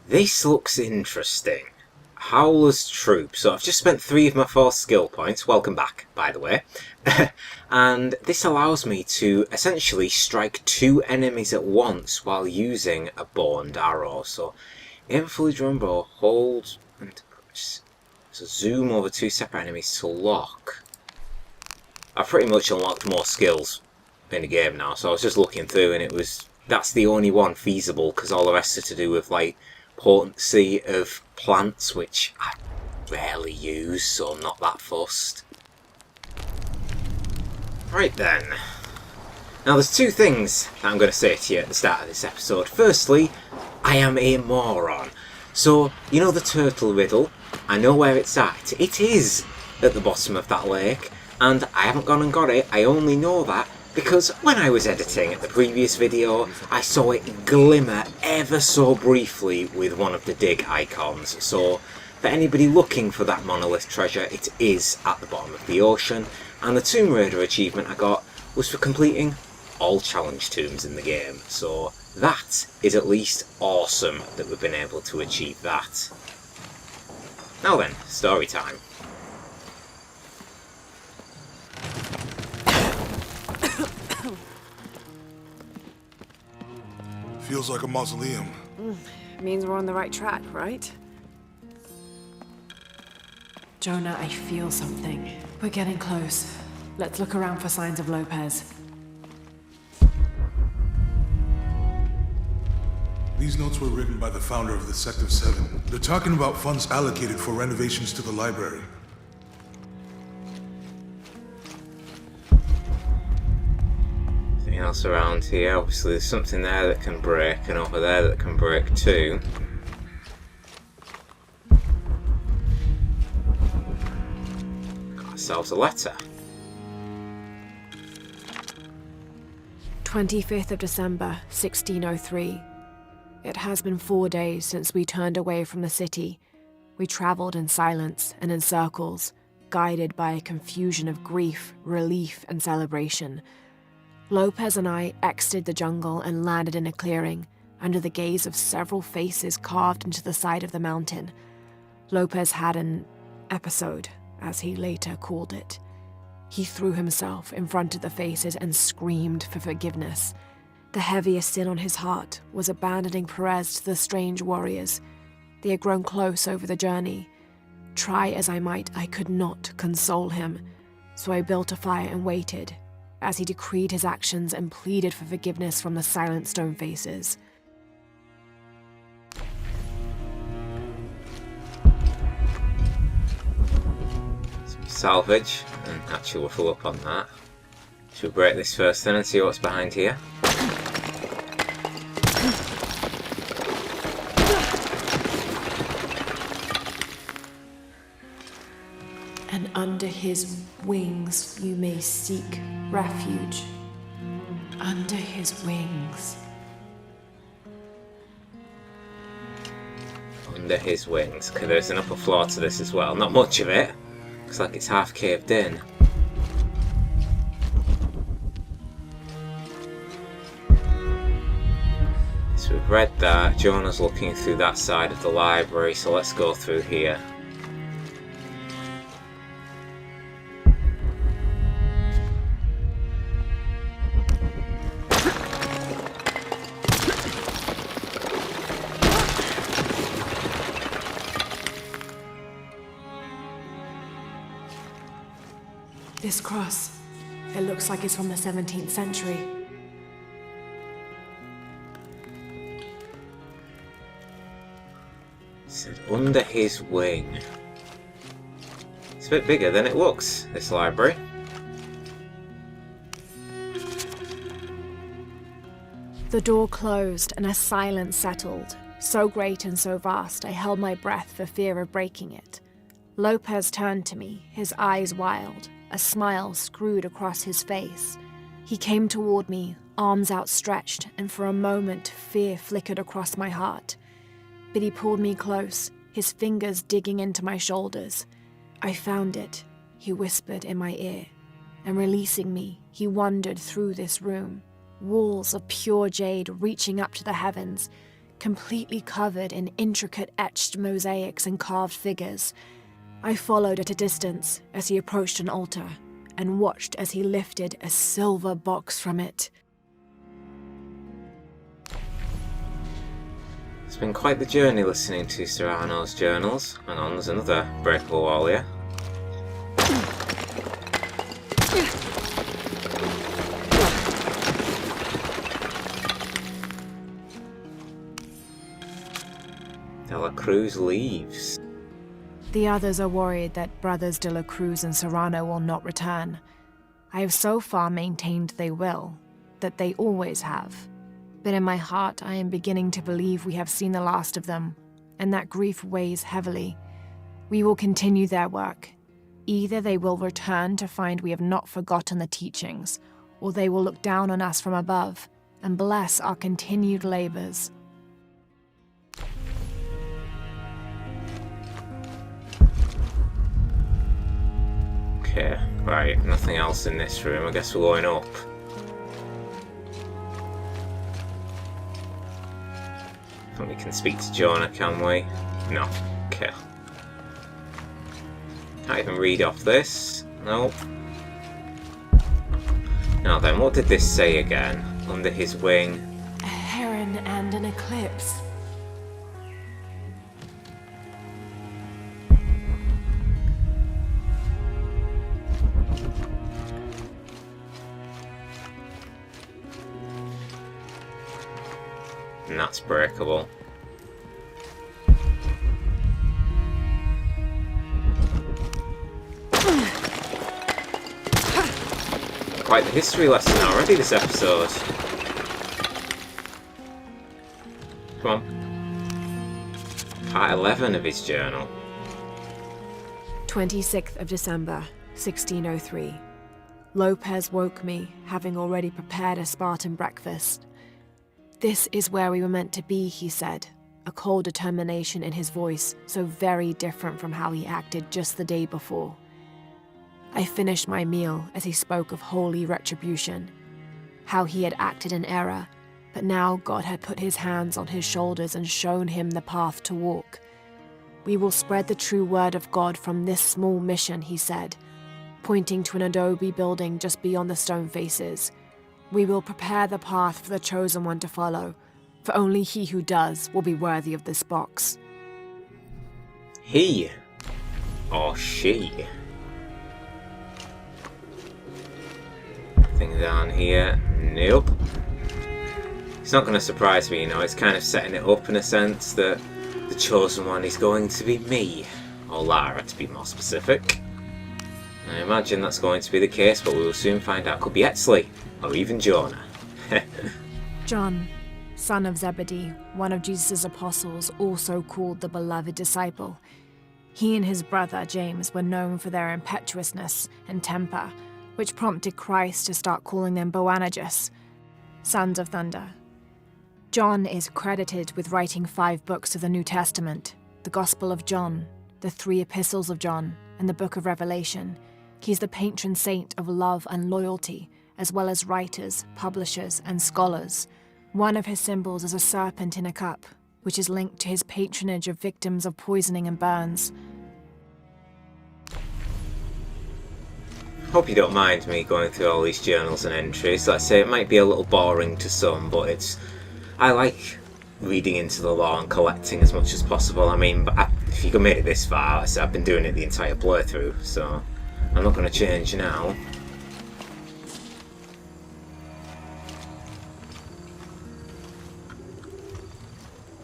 This looks interesting. Howler's Troop. So I've just spent 3 of my 4 skill points. Welcome back, by the way. And this allows me to essentially strike 2 enemies at once while using a bow and arrow. So aim a fully drawn bow, hold and press. So zoom over 2 separate enemies to lock. I've pretty much unlocked more skills in the game now, so I was just looking through and that's the only one feasible, because all the rest are to do with like potency of plants, which I rarely use, so I'm not that fussed. Right then. Now there's 2 things that I'm going to say to you at the start of this episode. Firstly, I am a moron. So, you know the turtle riddle? I know where it's at. It is at the bottom of that lake, and I haven't gone and got it. I only know that because when I was editing the previous video, I saw it glimmer ever so briefly with one of the dig icons. So for anybody looking for that monolith treasure, it is at the bottom of the ocean. And the Tomb Raider achievement I got was for completing all challenge tombs in the game. So that is at least awesome that we've been able to achieve that. Now then, story time. Feels like a mausoleum. Means we're on the right track, right? Jonah, I feel something. We're getting close. Let's look around for signs of Lopez. These notes were written by the founder of the Sect of Seven. They're talking about funds allocated for renovations to the library. Anything else around here? Obviously there's something there that can break, and over there that can break too. Got ourselves a letter. 25th of December, 1603. It has been 4 days since we turned away from the city. We travelled in silence and in circles, guided by a confusion of grief, relief, and celebration. Lopez and I exited the jungle and landed in a clearing, under the gaze of several faces carved into the side of the mountain. Lopez had an episode, as he later called it. He threw himself in front of the faces and screamed for forgiveness. The heaviest sin on his heart was abandoning Perez to the strange warriors. They had grown close over the journey. Try as I might, I could not console him, so I built a fire and waited, as he decreed his actions and pleaded for forgiveness from the silent stone faces. Some salvage, and actually we'll fill up on that. Should we break this first then and see what's behind here? And under his wings you may seek refuge. Under his wings. Under his wings. Okay, there's an upper floor to this as well. Not much of it. Looks like it's half caved in. So we've read that. Jonah's looking through that side of the library, so let's go through here. This cross, it looks like it's from the 17th century. Said under his wing. It's a bit bigger than it looks, this library. The door closed and a silence settled, so great and so vast I held my breath for fear of breaking it. Lopez turned to me, his eyes wild, a smile screwed across his face. He came toward me, arms outstretched, and for a moment fear flickered across my heart. But he pulled me close, his fingers digging into my shoulders. I found it, he whispered in my ear, and releasing me, he wandered through this room, walls of pure jade reaching up to the heavens, completely covered in intricate etched mosaics and carved figures. I followed at a distance as he approached an altar and watched as he lifted a silver box from it. It's been quite the journey listening to Serrano's journals. Hang on, there's another breakable wall here. De La Cruz leaves. The others are worried that brothers De La Cruz and Serrano will not return. I have so far maintained they will, that they always have. But in my heart, I am beginning to believe we have seen the last of them, and that grief weighs heavily. We will continue their work. Either they will return to find we have not forgotten the teachings, or they will look down on us from above and bless our continued labors. Okay, right, nothing else in this room. I guess we're going up. I think we can speak to Jonah, can we? No. Okay. Can't even read off this. Nope. Now then, what did this say again? Under his wing. A heron and an eclipse. And that's breakable. Quite the history lesson already this episode. Come on. Part 11 of his journal. 26th of December, 1603. Lopez woke me, having already prepared a Spartan breakfast. "This is where we were meant to be," he said, a cold determination in his voice, so very different from how he acted just the day before. I finished my meal as he spoke of holy retribution, how he had acted in error, but now God had put his hands on his shoulders and shown him the path to walk. "We will spread the true word of God from this small mission," he said, pointing to an adobe building just beyond the stone faces. "We will prepare the path for the chosen one to follow, for only he who does will be worthy of this box." He. Or she. Nothing down here. Nope. It's not going to surprise me, you know, it's kind of setting it up in a sense that the chosen one is going to be me. Or Lara, to be more specific. I imagine that's going to be the case, but we will soon find out. Could be Etsley. Or even Jonah. John, son of Zebedee, one of Jesus' apostles, also called the beloved disciple. He and his brother James were known for their impetuousness and temper, which prompted Christ to start calling them Boanerges, sons of thunder. John is credited with writing 5 books of the New Testament, the Gospel of John, the 3 epistles of John, and the Book of Revelation. He's the patron saint of love and loyalty, as well as writers, publishers, and scholars. One of his symbols is a serpent in a cup, which is linked to his patronage of victims of poisoning and burns. Hope you don't mind me going through all these journals and entries. Let's say it might be a little boring to some, but I like reading into the law and collecting as much as possible. I mean, if you can make it this far, I've been doing it the entire playthrough, so I'm not going to change now.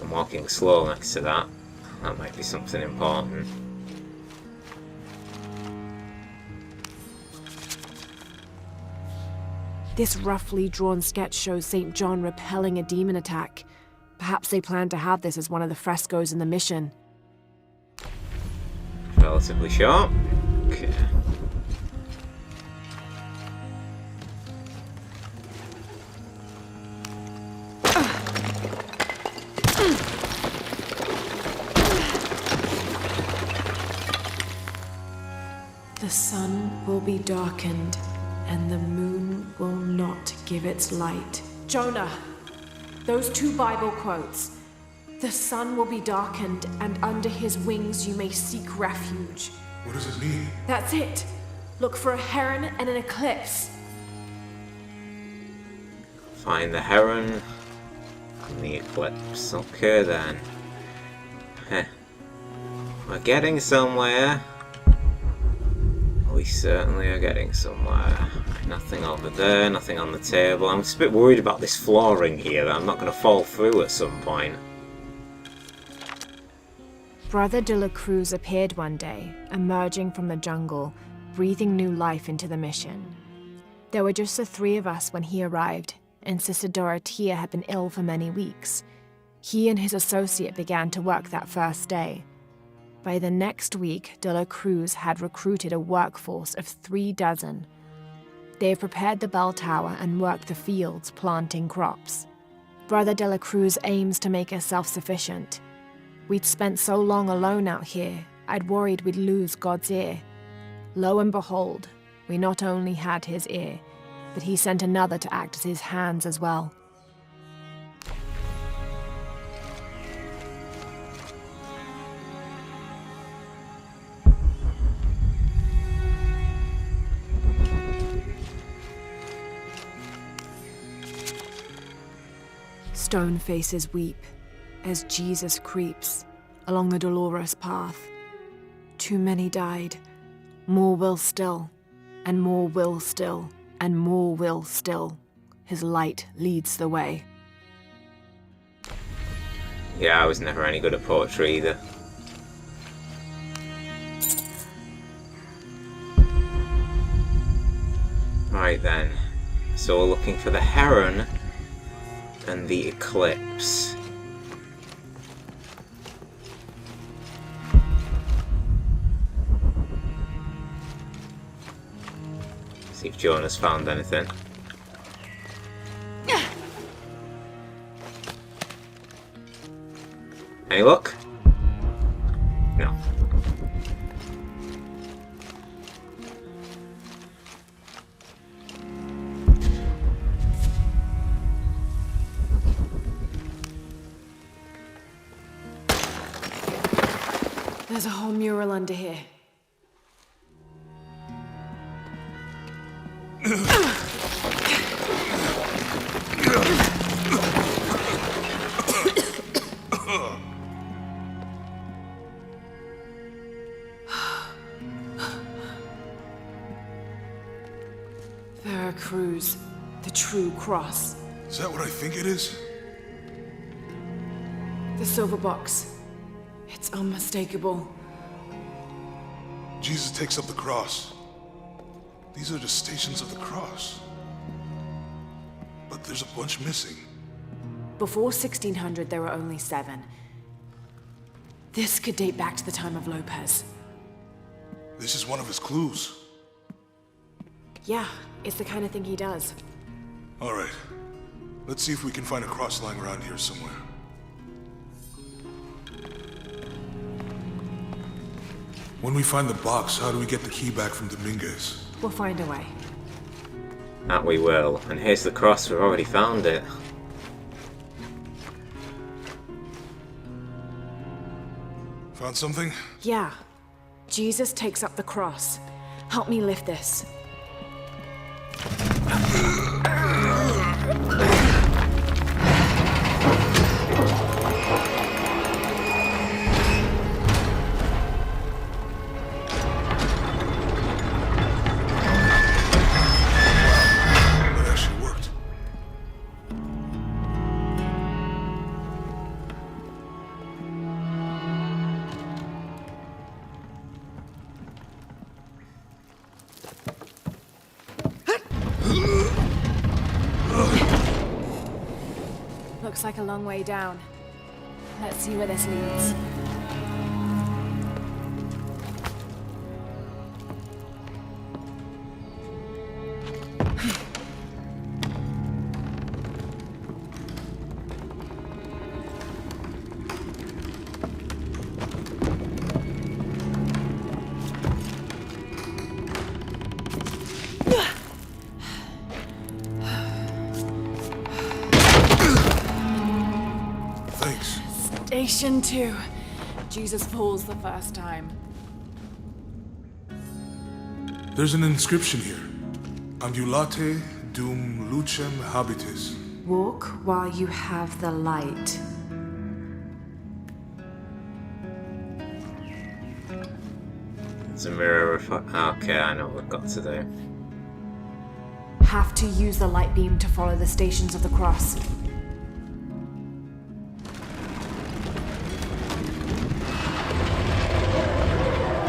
I'm walking slow next to that. That might be something important. This roughly drawn sketch shows St. John repelling a demon attack. Perhaps they plan to have this as one of the frescoes in the mission. Relatively short. Okay. The sun will be darkened, and the moon will not give its light. Jonah, those 2 Bible quotes. The sun will be darkened, and under his wings you may seek refuge. What does it mean? That's it. Look for a heron and an eclipse. Find the heron and the eclipse. Okay then. Heh. We're getting somewhere. We certainly are getting somewhere. Nothing over there, nothing on the table. I'm just a bit worried about this flooring here, that I'm not going to fall through at some point. Brother de la Cruz appeared one day, emerging from the jungle, breathing new life into the mission. There were just the three of us when he arrived, and Sister Dorothea had been ill for many weeks. He and his associate began to work that first day. By the next week, de la Cruz had recruited a workforce of 36. They have prepared the bell tower and worked the fields, planting crops. Brother de la Cruz aims to make us self-sufficient. We'd spent so long alone out here, I'd worried we'd lose God's ear. Lo and behold, we not only had his ear, but he sent another to act as his hands as well. Stone faces weep as Jesus creeps along the dolorous path. Too many died, more will still, and more will still, and more will still. His light leads the way. Yeah, I was never any good at poetry either. Right then, so we're looking for the heron and the eclipse. See if Jonah's found anything. Any luck? No. There's a whole mural under here. Veracruz, the true cross. Is that what I think it is? The silver box. It's unmistakable. Jesus takes up the cross. These are just stations of the cross. But there's a bunch missing. Before 1600, there were only 7. This could date back to the time of Lopez. This is one of his clues. Yeah, it's the kind of thing he does. All right. Let's see if we can find a cross lying around here somewhere. When we find the box, how do we get the key back from Dominguez? We'll find a way. That we will. And here's the cross, we've already found it. Found something? Yeah. Jesus takes up the cross. Help me lift this. That actually worked. Looks like a long way down. Let's see where this leads. Thanks. Station 2. Jesus falls the first time. There's an inscription here. Ambulate dum lucem habitis. Walk while you have the light. It's a mirror reflect. Okay, I know what we've got to do. Have to use the light beam to follow the stations of the cross.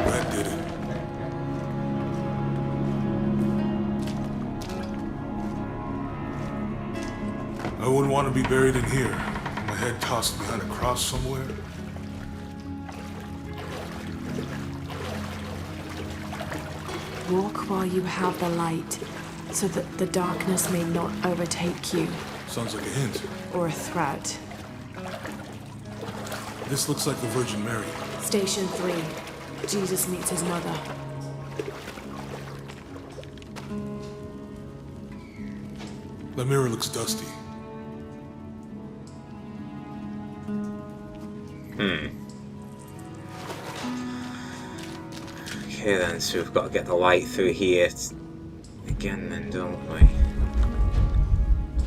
That did it. I wouldn't want to be buried in here. My head tossed behind a cross somewhere. Walk while you have the light, so that the darkness may not overtake you, Sounds like a hint. or a threat. This looks like the Virgin Mary. Station 3. Jesus meets his mother. The mirror looks dusty. Okay then, so we've got to get the light through here again then, don't we?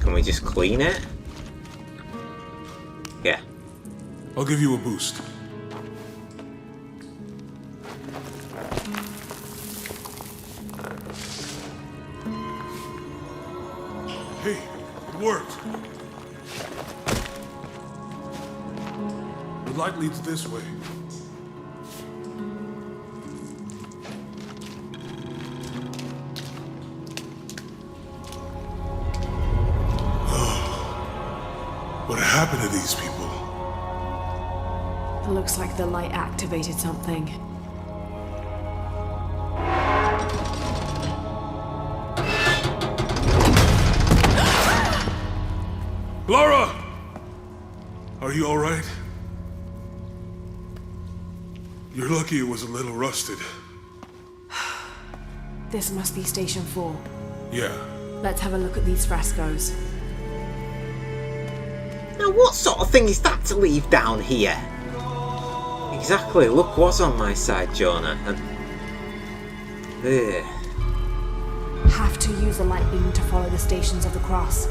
Can we just clean it? Yeah. I'll give you a boost. Hey, it worked. The light leads this way. What happened to these people? It looks like the light activated something. Lara! Are you alright? You're lucky it was a little rusted. This must be Station 4. Yeah. Let's have a look at these frescoes. Now what sort of thing is that to leave down here? Exactly, luck was on my side, Jonah, and... Ugh. Have to use the light beam to follow the stations of the cross.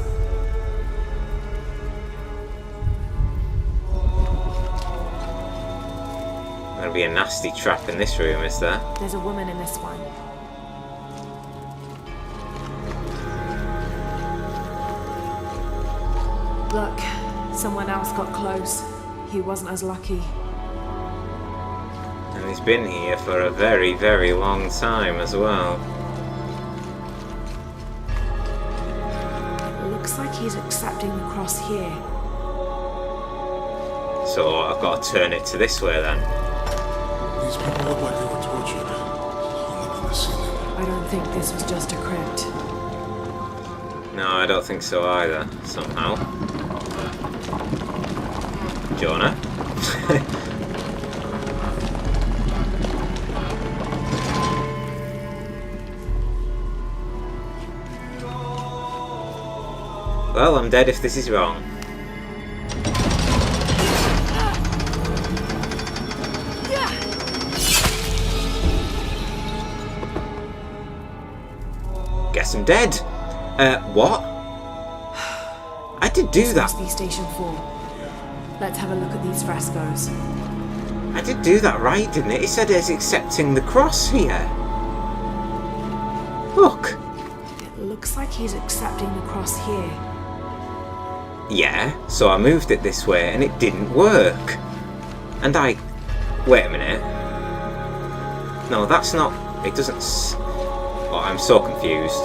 Gonna be a nasty trap in this room, is there? There's a woman in this one. Look, someone else got close. He wasn't as lucky. And he's been here for a very, very long time as well. It looks like he's accepting the cross here. So I've got to turn it to this way then. These people look like they were tortured. Hung up in the ceiling. I don't think this was just a crypt. No, I don't think so either, somehow. Jonah? Well, I'm dead if this is wrong. Guess I'm dead. What? I did do This that. must be Station 4. Let's have a look at these frescoes. I did do that right, didn't it? It said it's accepting the cross here. Look. It looks like he's accepting the cross here. Yeah, so I moved it this way and it didn't work. And I... Wait a minute. No, that's not... It doesn't... Oh, I'm so confused.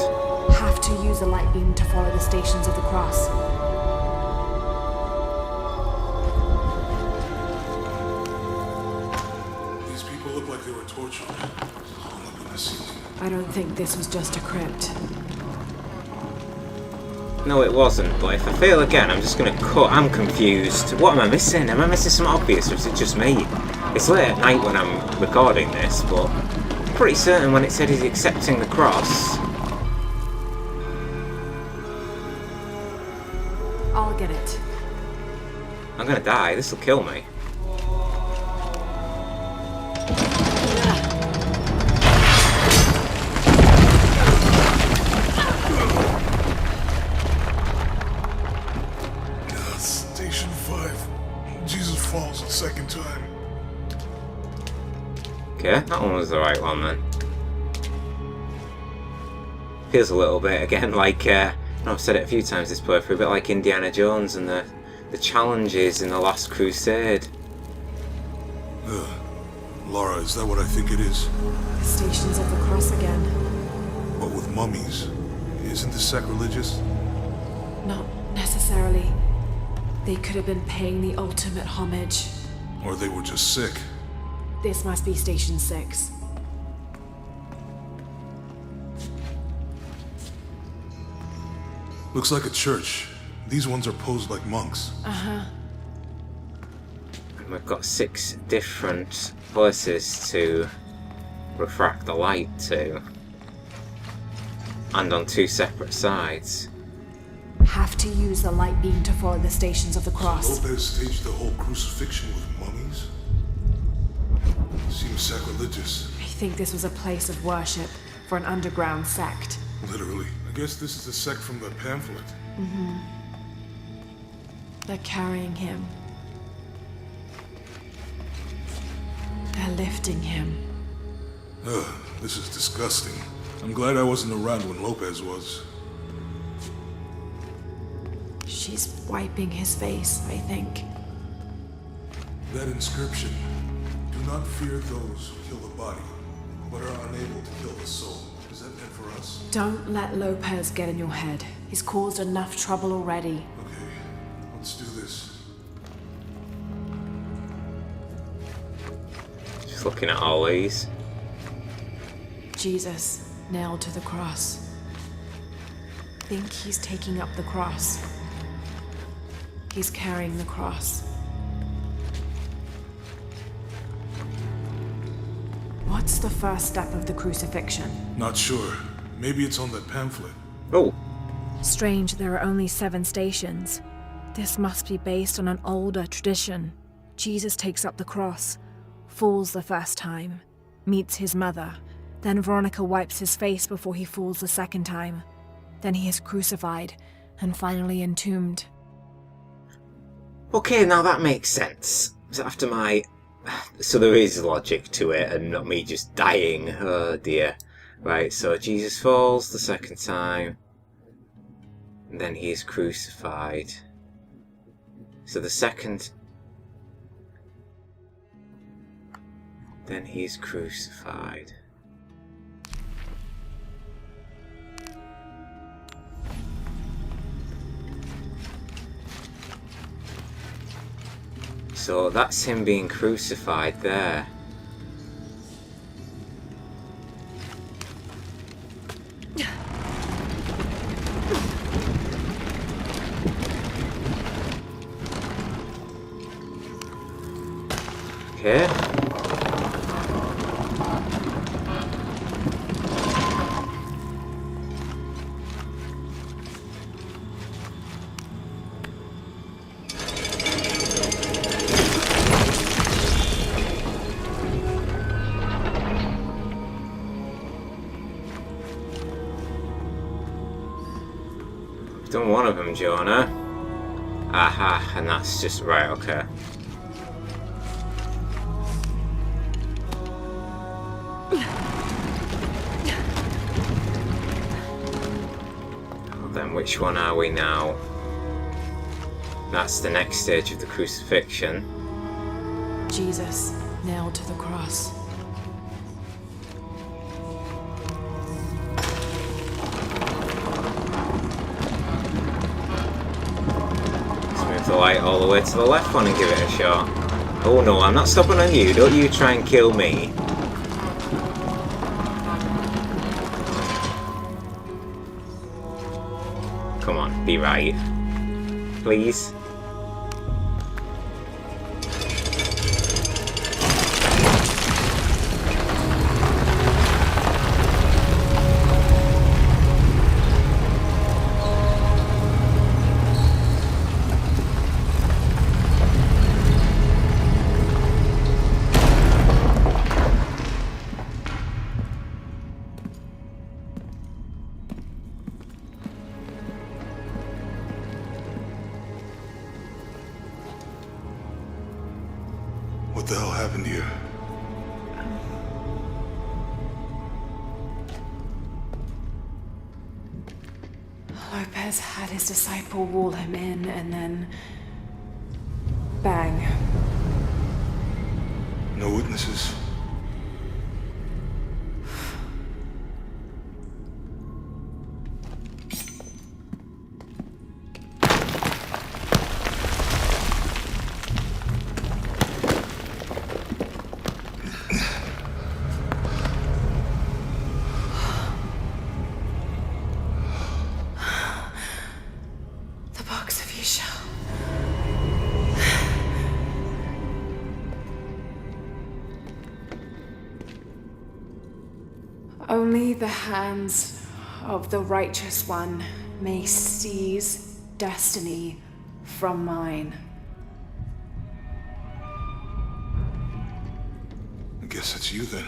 Have to use the light beam to follow the stations of the cross. These people look like they were tortured. Hung up in the ceiling. I don't think this was just a crypt. No, it wasn't, but if I fail again, I'm just gonna cut. I'm confused. What am I missing? Am I missing something obvious, or is it just me? It's late at night when I'm recording this, but I'm pretty certain when it said he's accepting the cross. I'll get it. I'm gonna die. This will kill me. Station 5. Jesus falls the second time. Okay, that one was the right one then. Feels a little bit, again, like, I've said it a few times this playthrough, a bit like Indiana Jones and the challenges in the Last Crusade. Lara, is that what I think it is? The Stations of the Cross again. But with mummies. Isn't this sacrilegious? Not necessarily. They could have been paying the ultimate homage. Or they were just sick. This must be Station 6. Looks like a church. These ones are posed like monks. Uh-huh. We've got 6 different places to refract the light to. And on 2 separate sides. Have to use the light beam to follow the Stations of the Cross. Lopez staged the whole crucifixion with mummies? Seems sacrilegious. I think this was a place of worship for an underground sect. Literally. I guess this is the sect from the pamphlet. Mm-hmm. They're carrying him. They're lifting him. Ugh, this is disgusting. I'm glad I wasn't around when Lopez was. She's wiping his face, I think. That inscription. Do not fear those who kill the body, but are unable to kill the soul. Is that meant for us? Don't let Lopez get in your head. He's caused enough trouble already. Okay, let's do this. Just looking at all these. Jesus, nailed to the cross. Think he's taking up the cross. He's carrying the cross. What's the first step of the crucifixion? Not sure. Maybe it's on that pamphlet. Oh, Strange there are only 7 stations. This must be based on an older tradition. Jesus takes up the cross, falls the first time, meets his mother. Then Veronica wipes his face before he falls the second time. Then he is crucified and finally entombed. okay, now that makes sense. So after my... So there is logic to it and not me just dying. Oh dear. Right, so Jesus falls the second time. And then he is crucified. So the second... Then he is crucified. So that's him being crucified there. Okay. Done one of them, Jonah. Aha, and that's just right, okay. Well, then which one are we now? That's the next stage of the crucifixion. Jesus, nailed to the cross. The light all the way to the left one and give it a shot. Oh no, I'm not stopping on you. Don't you try and kill me. Come on, be right. Please. What the hell happened here? Lopez had his disciple wall him in, and then... bang. No witnesses? The box of you, Chel. Only the hands of the Righteous One may seize destiny from mine. I guess it's you then.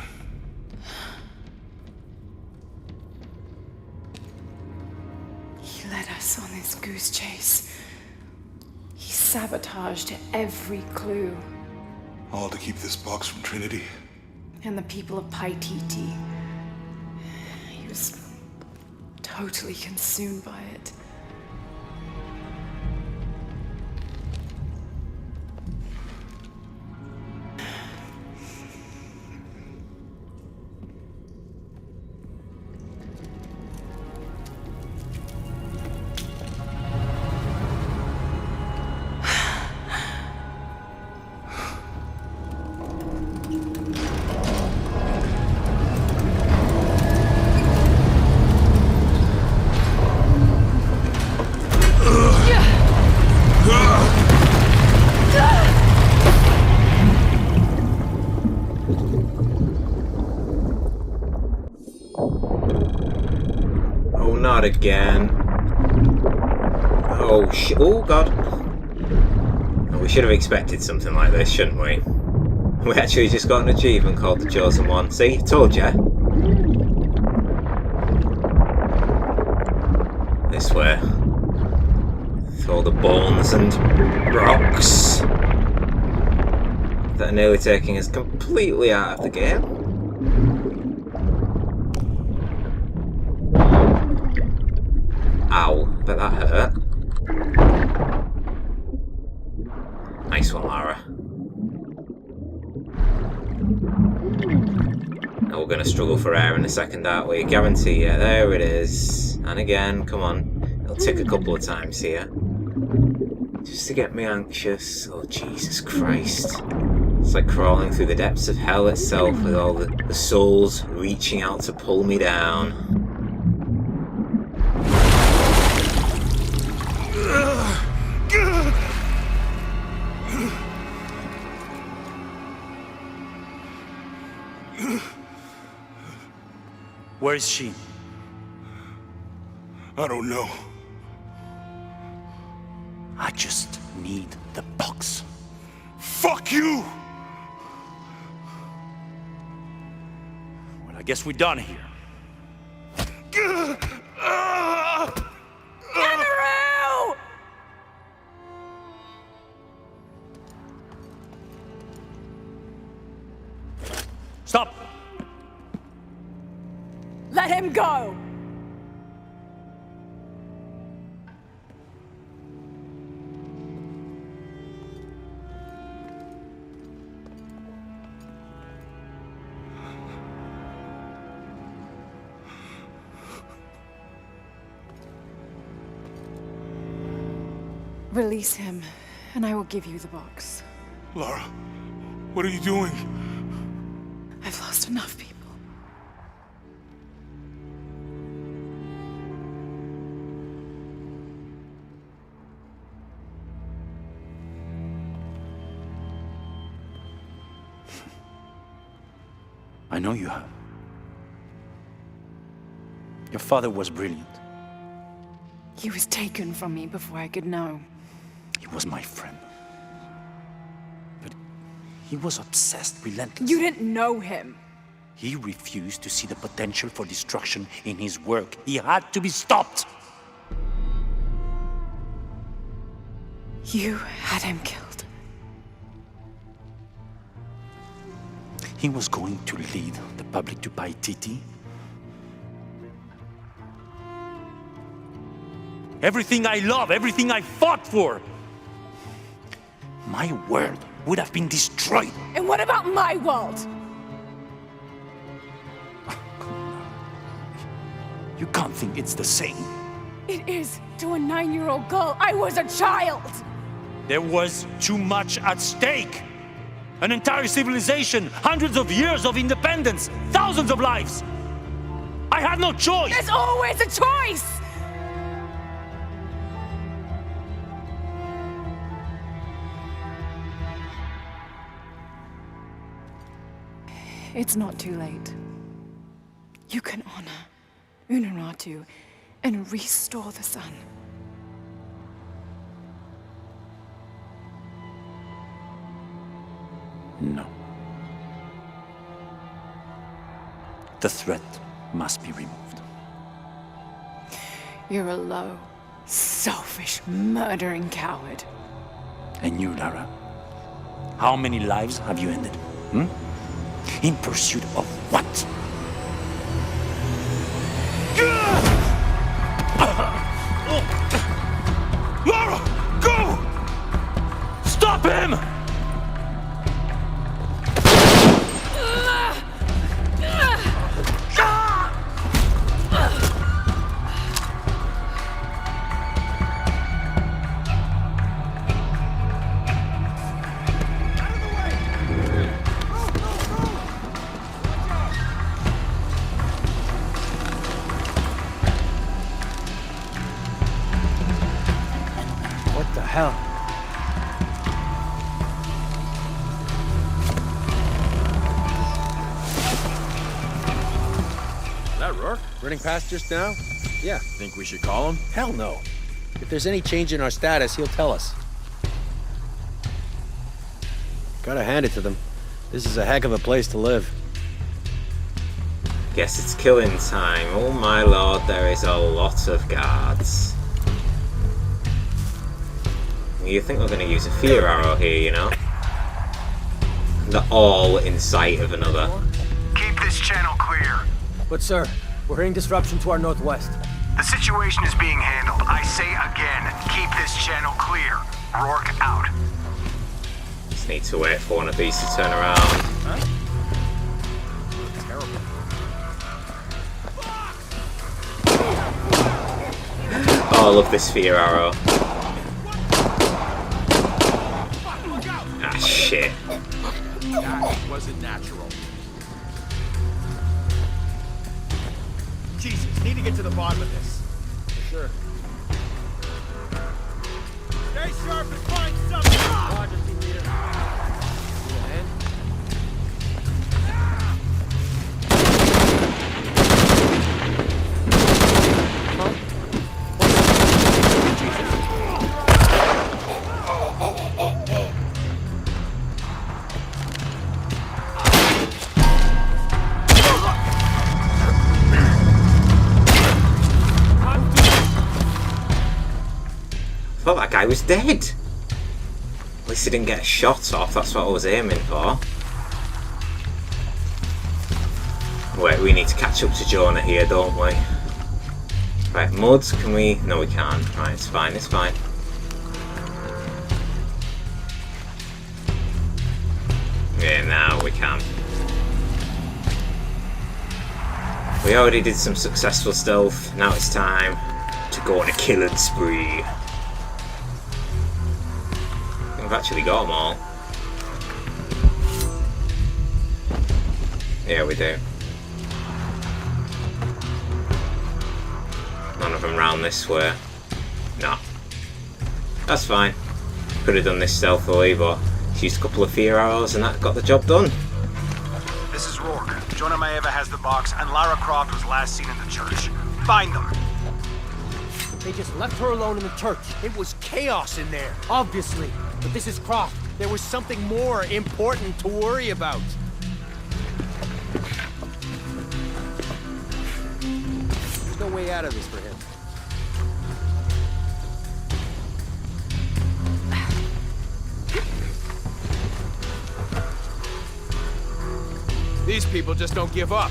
He led us on this goose chase. He sabotaged every clue. All to keep this box from Trinity. And the people of Paititi. He was totally consumed by it. Oh, not again. Oh, oh, God. Oh, we should have expected something like this, shouldn't we? We actually just got an achievement called the Chosen One. See? Told ya. This way. With all the bones and rocks that are nearly taking us completely out of the game. Ow, bet that hurt. Nice one, Lara. Now we're going to struggle for air in a second, aren't we? Guarantee, yeah, there it is. And again, come on. It'll tick a couple of times here. Just to get me anxious. Oh, Jesus Christ. It's like crawling through the depths of hell itself with all the souls reaching out to pull me down. Where is she? I don't know. I just need the box. Fuck you! Well, I guess we're done here. Stop! Let him go! Release him, and I will give you the box. Lara, what are you doing? I've lost enough people. I know you have. Your father was brilliant. He was taken from me before I could know. He was my friend. But he was obsessed, relentless. You didn't know him. He refused to see the potential for destruction in his work. He had to be stopped. You had him killed. he was going to lead the public to Paititi? Everything I love, everything I fought for! My world would have been destroyed. And what about my world? You can't think it's the same. It is to a 9-year-old girl. I was a child! There was too much at stake. An entire civilization, hundreds of years of independence, thousands of lives. I had no choice. There's always a choice! It's not too late. You can honor Unuratu and restore the sun. No. The threat must be removed. You're a low, selfish, murdering coward. And you, Lara? How many lives have you ended? In pursuit of what? Lara! Go! Stop him! What the hell? Is that Rourke? Running past just now? Yeah. Think we should call him? Hell no. If there's any change in our status, he'll tell us. Gotta hand it to them. This is a heck of a place to live. Guess it's killing time. Oh my lord, there is a lot of guards. You think we're going to use a fear arrow here, you know? They're all in sight of another. Keep this channel clear. But sir, we're hearing disruption to our northwest. The situation is being handled. I say again, keep this channel clear. Rourke out. Just need to wait for one of these to turn around. Huh? Terrible. Oh, I love this fear arrow. Ah, shit. That wasn't natural. Jesus, need to get to the bottom of this. For sure. Stay sharp and find something! Roger, team leader. Need a hand? I thought that guy was dead. At least he didn't get a shot off, that's what I was aiming for. Wait, we need to catch up to Jonah here, don't we? Right, Muds, can we? No, we can't. Right, it's fine, it's fine. Yeah, now we can. We already did some successful stealth, now it's time to go on a killing spree. We've actually got them all. Yeah, we do. None of them round this way. No. That's fine. Could have done this stealthily, but used a couple of fear arrows and that got the job done. This is Rourke. Jonah Maeva has the box, and Lara Croft was last seen in the church. Find them. They just left her alone in the church. It was chaos in there, obviously. But this is Croft. There was something more important to worry about. There's no way out of this for him. These people just don't give up.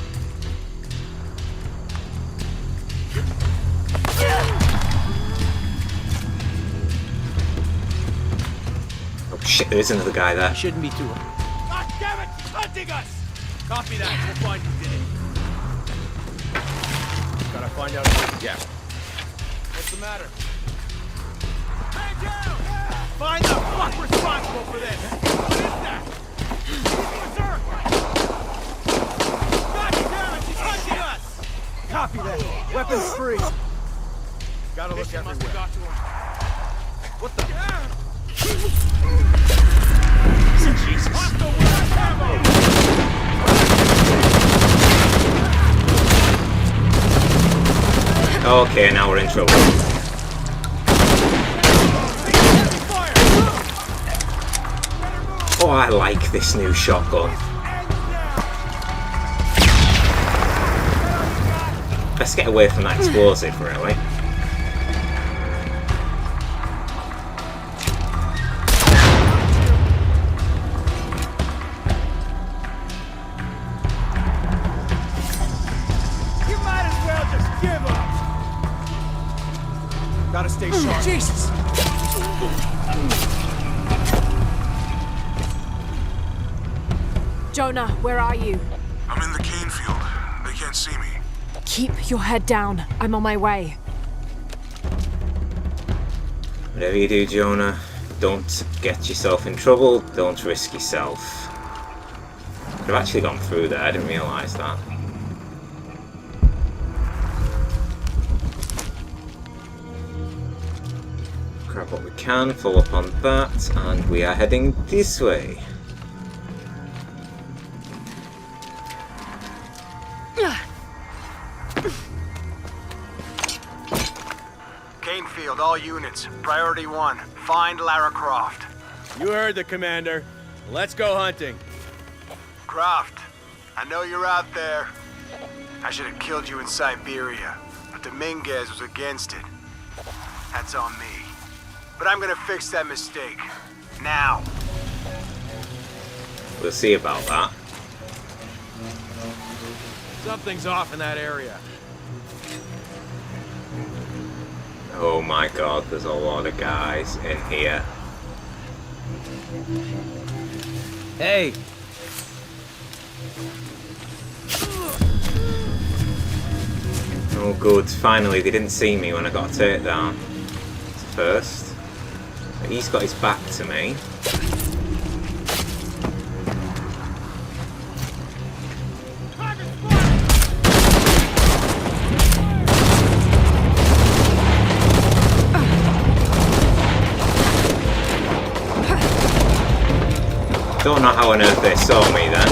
Oh shit, there is another guy there. Shouldn't be too hard. God damn it! He's hunting us! Copy that. We'll find who did it. Gotta find out. Yeah. What's the matter? Man down! Find the fuck responsible for this! What is that? Berserk! God damn it! He's hunting us! Copy that. Weapons free. Gotta look everywhere. Got to him. What the? Jesus. Okay, now we're in trouble. Oh, I like this new shotgun. Let's get away from that explosive, really. Gotta stay sharp. Jesus! Jonah, where are you? I'm in the cane field. They can't see me. Keep your head down. I'm on my way. Whatever you do, Jonah, don't get yourself in trouble. Don't risk yourself. I've actually gone through there. I didn't realise that. Grab what we can, follow up on that, and we are heading this way. Canefield, all units. Priority 1. Find Lara Croft. You heard the commander. Let's go hunting. Croft, I know you're out there. I should have killed you in Siberia, but Dominguez was against it. That's on me. But I'm gonna fix that mistake. Now. We'll see about that. Something's off in that area. Oh my god, there's a lot of guys in here. Hey! Oh good, finally they didn't see me when I got a takedown. First. He's got his back to me. Don't know how on earth they saw me then.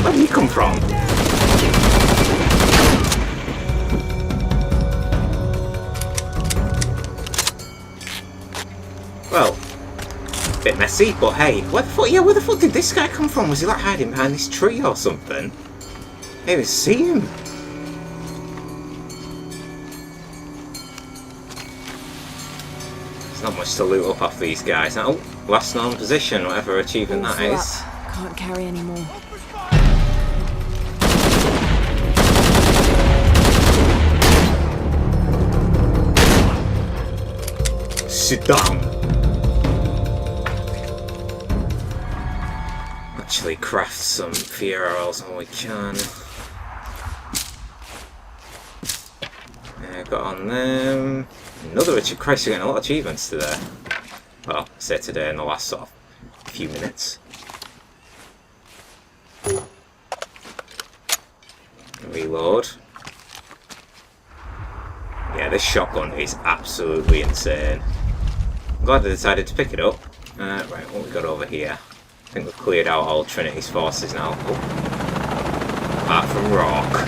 Where did he come from? Well, a bit messy, but hey, where the fuck did this guy come from? Was he like hiding behind this tree or something? I didn't even see him. There's not much to loot up off these guys. Oh, last known position, whatever achievement that is. Can't carry anymore. Sit down. Actually craft some fierros when we can. Yeah, got on them. Another Christ, you're getting a lot of achievements today. Well, I say today in the last sort of few minutes. Reload. Yeah, this shotgun is absolutely insane. I'm glad I decided to pick it up. Right, what we got over here? I think we've cleared out all Trinity's forces now. Oh. Apart from Rock.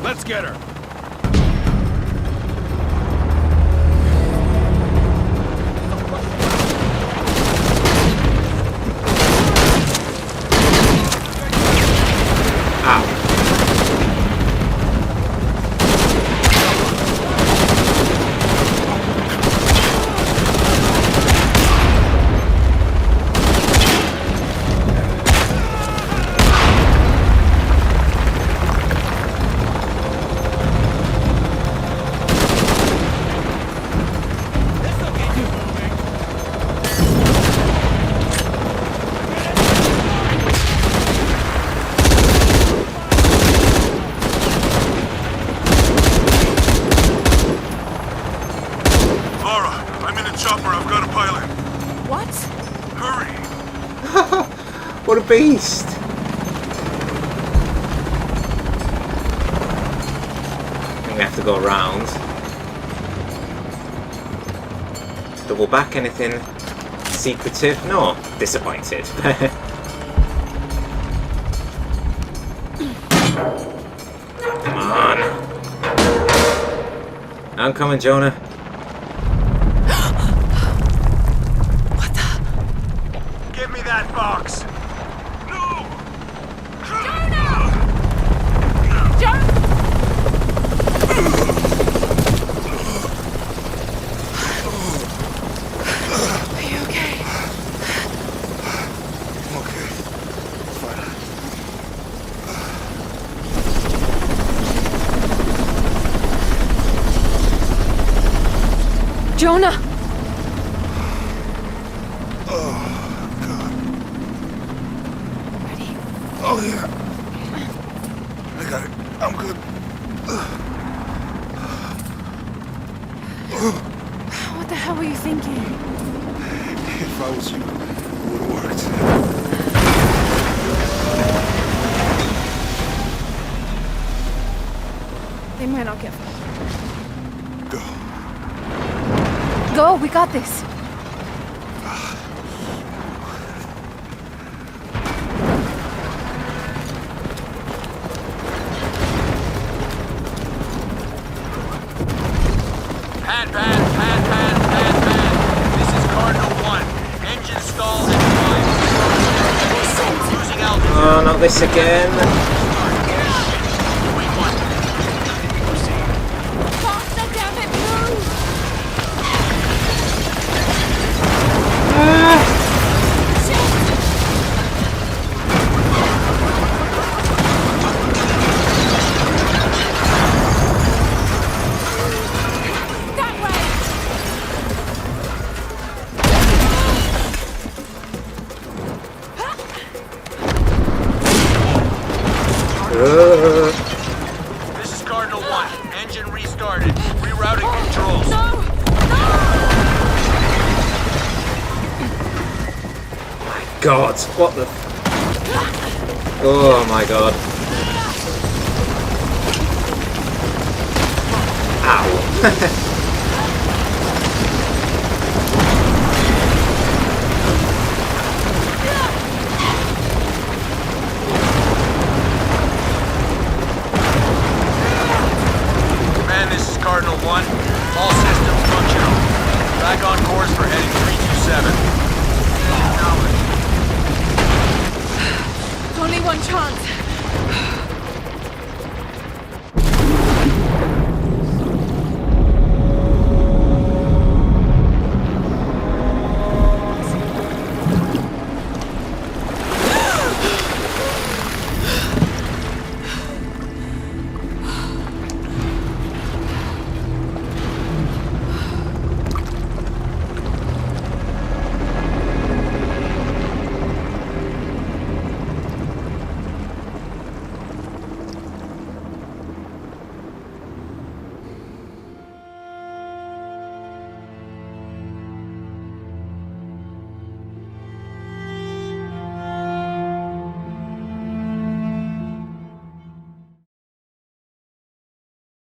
Let's get her. What a beast! I think we have to go around. Double back, anything secretive? No, disappointed. Come on. I'm coming, Jonah. Give me that box! Jonah! Oh, God. Ready? Oh, yeah. I got it. I'm good. What the hell were you thinking? If I was you, it would have worked. They might not get far. Go. Go, we got this. Pad. This is Cardinal 1. Engine stalled and flying. We're losing altitude. Oh, not this again. This is Cardinal 1. Engine restarted. Rerouting controls. God, what the... Oh my God. Ow. This is Cardinal 1. All systems functional. Back on course for heading 327.